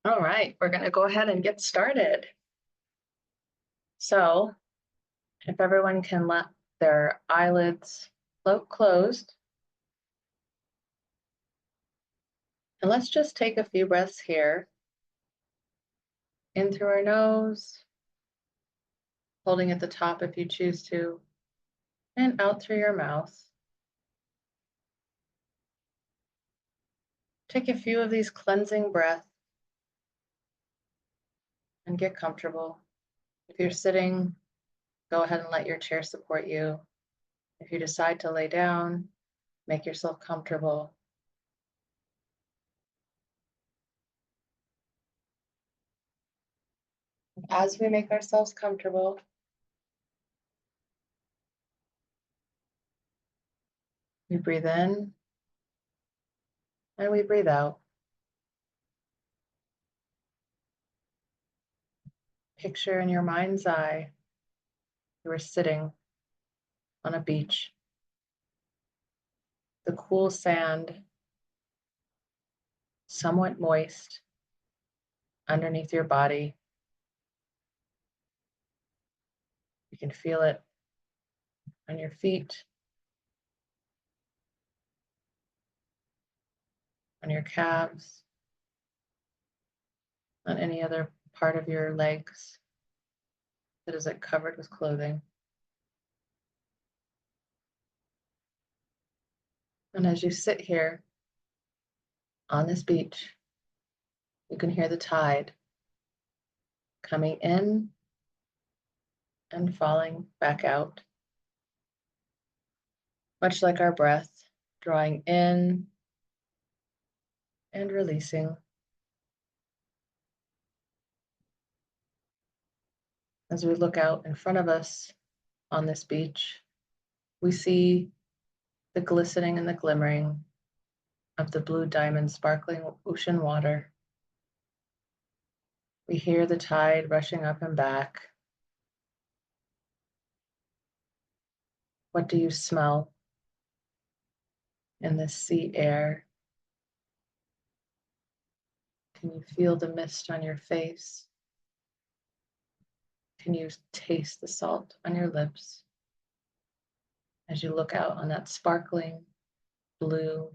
All right, we're going to go ahead and get started. So, if everyone can let their eyelids float closed, and let's just take a few breaths here. In through our nose, holding at the top if you choose to, and out through your mouth. Take a few of these cleansing breaths and get comfortable. If you're sitting, go ahead and let your chair support you. If you decide to lay down, make yourself comfortable. As we make ourselves comfortable, we breathe in and we breathe out. Picture in your mind's eye you are sitting on a beach. The cool sand, somewhat moist, underneath your body. You can feel it on your feet, on your calves, on any other part of your legs that isn't covered with clothing. And as you sit here on this beach, you can hear the tide coming in and falling back out, much like our breath, drawing in and releasing. As we look out in front of us on this beach, we see the glistening and the glimmering of the blue diamond sparkling ocean water. We hear the tide rushing up and back. What do you smell in this sea air? Can you feel the mist on your face? Can you taste the salt on your lips as you look out on that sparkling blue,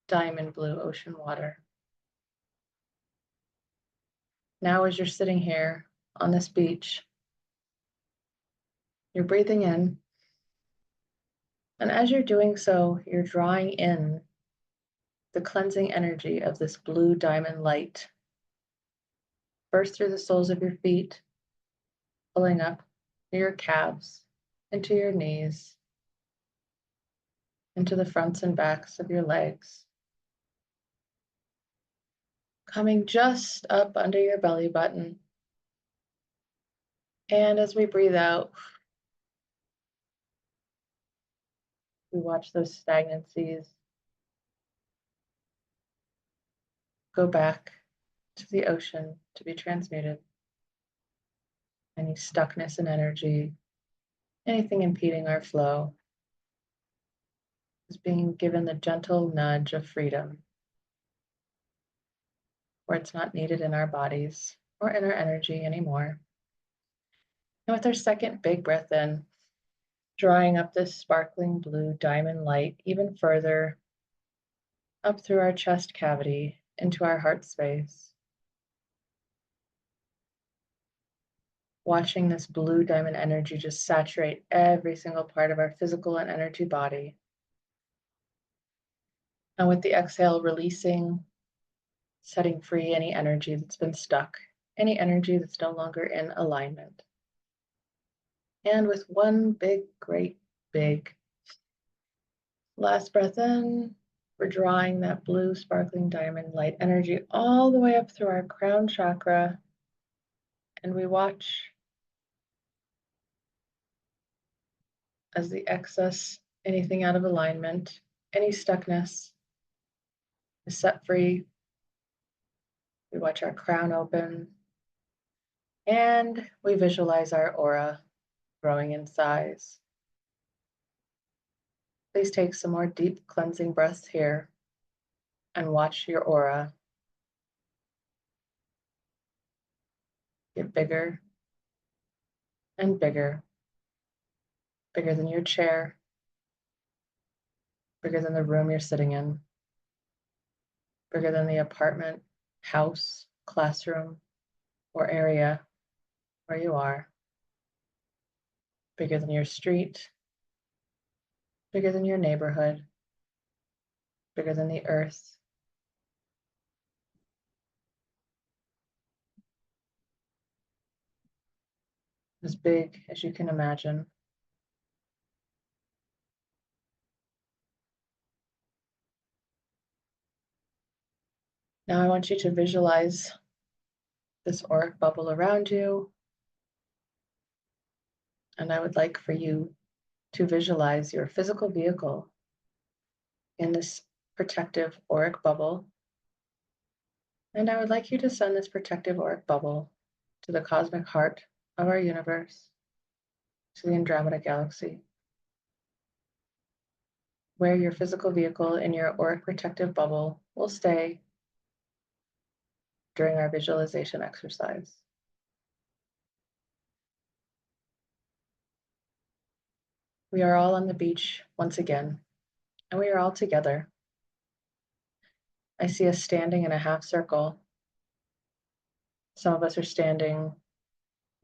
diamond blue ocean water? Now, as you're sitting here on this beach, you're breathing in, and as you're doing so, you're drawing in the cleansing energy of this blue diamond light, first through the soles of your feet, pulling up your calves, into your knees, into the fronts and backs of your legs, coming just up under your belly button. And as we breathe out, we watch those stagnancies go back to the ocean to be transmuted. Any stuckness in energy, anything impeding our flow, is being given the gentle nudge of freedom, where it's not needed in our bodies or in our energy anymore. And with our second big breath in, drawing up this sparkling blue diamond light even further up through our chest cavity into our heart space. Watching this blue diamond energy just saturate every single part of our physical and energy body. And with the exhale, releasing, setting free any energy that's been stuck, any energy that's no longer in alignment. And with one big, great, big last breath in, we're drawing that blue sparkling diamond light energy all the way up through our crown chakra. And we watch as the excess, anything out of alignment, any stuckness is set free. We watch our crown open and we visualize our aura growing in size. Please take some more deep cleansing breaths here and watch your aura get bigger and bigger, bigger than your chair, bigger than the room you're sitting in, bigger than the apartment, house, classroom, or area where you are, bigger than your street, bigger than your neighborhood, bigger than the earth. As big as you can imagine. Now I want you to visualize this auric bubble around you, and I would like for you to visualize your physical vehicle in this protective auric bubble. And I would like you to send this protective auric bubble to the cosmic heart of our universe, to the Andromeda Galaxy, where your physical vehicle in your auric protective bubble will stay during our visualization exercise. We are all on the beach once again, and we are all together. I see us standing in a half circle. Some of us are standing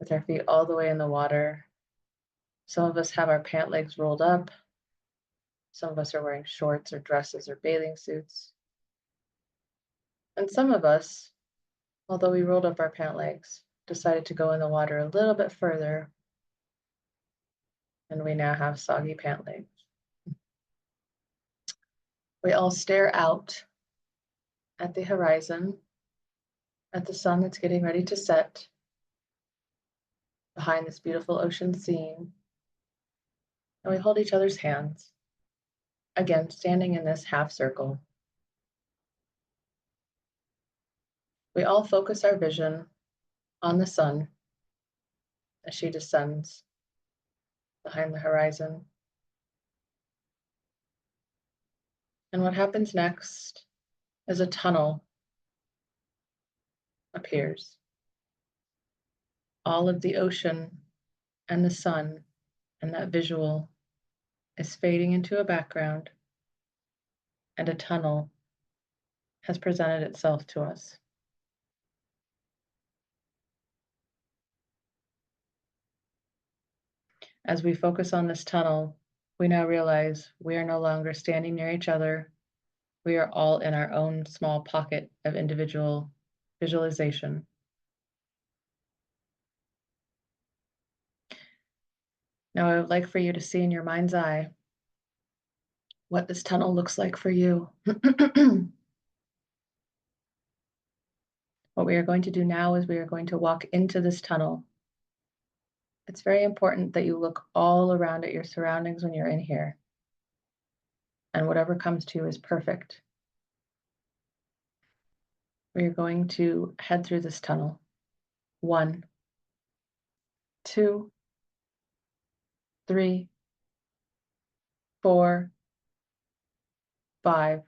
with our feet all the way in the water. Some of us have our pant legs rolled up. Some of us are wearing shorts or dresses or bathing suits. And some of us, although we rolled up our pant legs, decided to go in the water a little bit further, and we now have soggy pant legs. We all stare out at the horizon, at the sun that's getting ready to set behind this beautiful ocean scene, and we hold each other's hands, again, standing in this half circle. We all focus our vision on the sun as she descends behind the horizon. And what happens next is a tunnel appears. All of the ocean and the sun and that visual is fading into a background, and a tunnel has presented itself to us. As we focus on this tunnel, we now realize we are no longer standing near each other. We are all in our own small pocket of individual visualization. Now, I would like for you to see in your mind's eye what this tunnel looks like for you. What we are going to do now is we are going to walk into this tunnel. It's very important that you look all around at your surroundings when you're in here. And whatever comes to you is perfect. We are going to head through this tunnel. 1, 2, 3, 4, 5,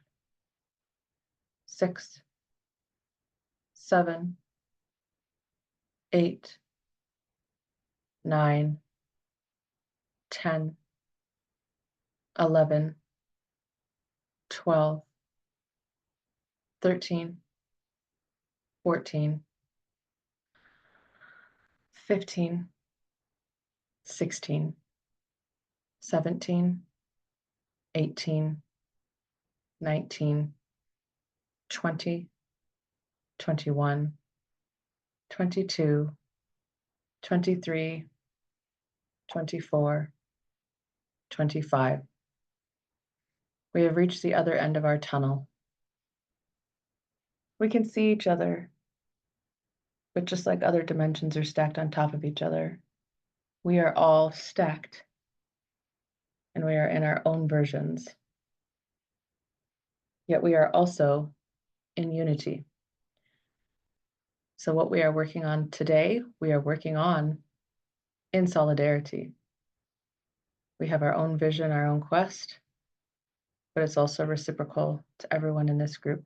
6, 7, 8, 9, 10, 11, 12, 13, 14, 15, 16, 17, 18, 19, 20, 21, 22, 23, 24, 25. We have reached the other end of our tunnel. We can see each other, but just like other dimensions are stacked on top of each other, we are all stacked, and we are in our own versions. Yet we are also in unity. So what we are working on today, we are working on in solidarity. We have our own vision, our own quest, but it's also reciprocal to everyone in this group.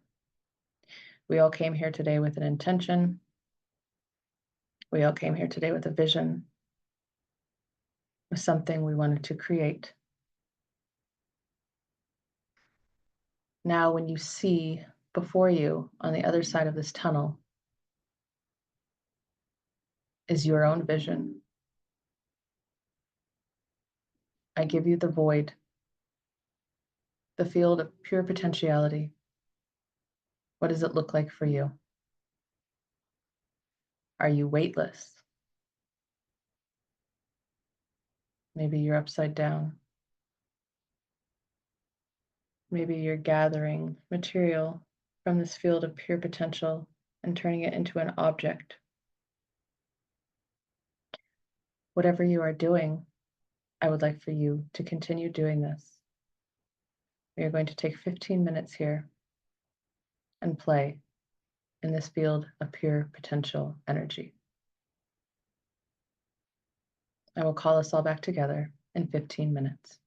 We all came here today with an intention, We all came here today with a vision, with something we wanted to create. Now, when you see before you on the other side of this tunnel is your own vision, I give you the void, the field of pure potentiality. What does it look like for you? Are you weightless? Maybe you're upside down. Maybe you're gathering material from this field of pure potential and turning it into an object. Whatever you are doing, I would like for you to continue doing this. We are going to take 15 minutes here and play in this field of pure potential energy. I will call us all back together in 15 minutes.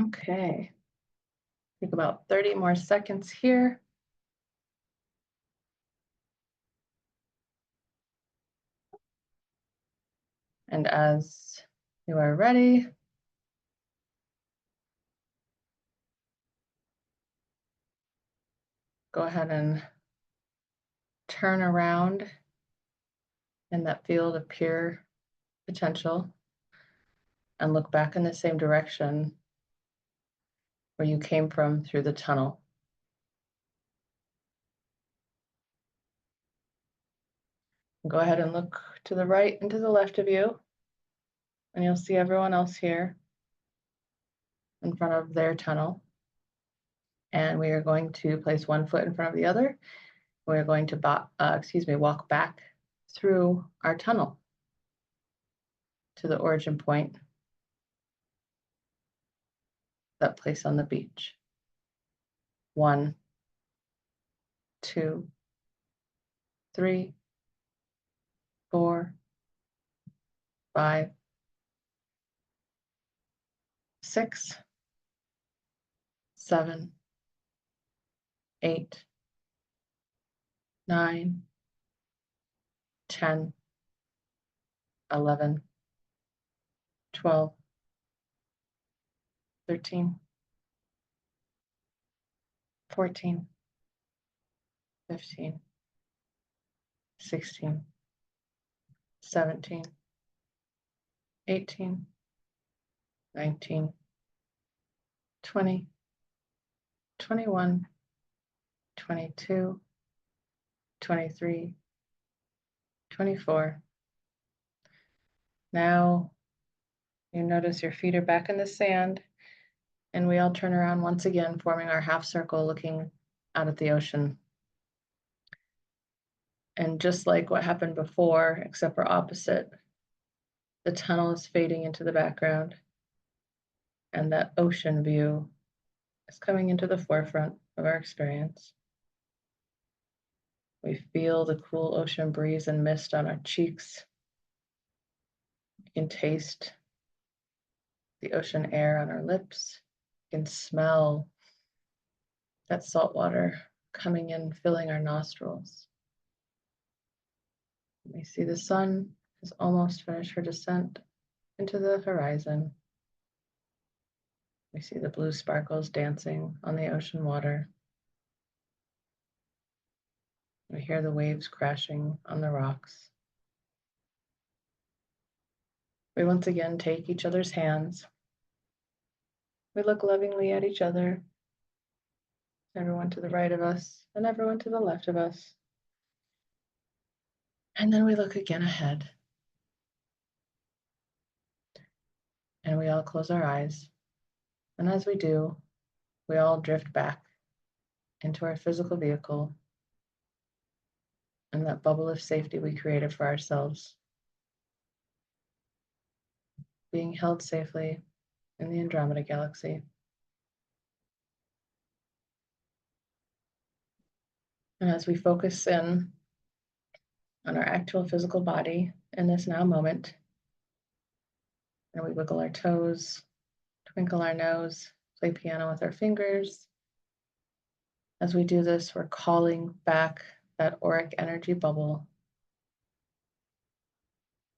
Okay. Take about 30 more seconds here. And as you are ready, go ahead and turn around in that field of pure potential and look back in the same direction where you came from through the tunnel. Go ahead and look to the right and to the left of you, and you'll see everyone else here in front of their tunnel. And we are going to place one foot in front of the other. We're going to walk back through our tunnel to the origin point, that place on the beach. 1, 2, 3, 4, 5, 6, 7, 8, 9, 10, 11, 12, 13, 14, 15, 16, 17, 18, 19, 20, 21, 22, 23, 24. Now you notice your feet are back in the sand, and we all turn around once again, forming our half circle, looking out at the ocean. And just like what happened before, except for opposite, the tunnel is fading into the background, and that ocean view is coming into the forefront of our experience. We feel the cool ocean breeze and mist on our cheeks. We can taste the ocean air on our lips. We can smell that salt water coming in, filling our nostrils. We see the sun has almost finished her descent into the horizon. We see the blue sparkles dancing on the ocean water. We hear the waves crashing on the rocks. We once again take each other's hands. We look lovingly at each other, everyone to the right of us and everyone to the left of us. And then we look again ahead. And we all close our eyes. And as we do, we all drift back into our physical vehicle and that bubble of safety we created for ourselves, being held safely in the Andromeda Galaxy. And as we focus in on our actual physical body in this now moment, and we wiggle our toes, twinkle our nose, play piano with our fingers. As we do this, we're calling back that auric energy bubble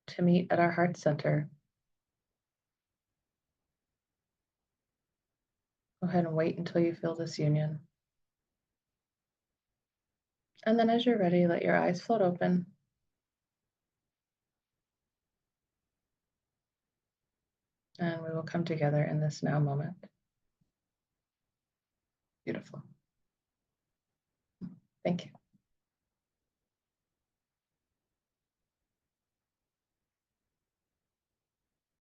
to meet at our heart center. Go ahead and wait until you feel this union. And then as you're ready, let your eyes float open. And we will come together in this now moment. Beautiful. Thank you.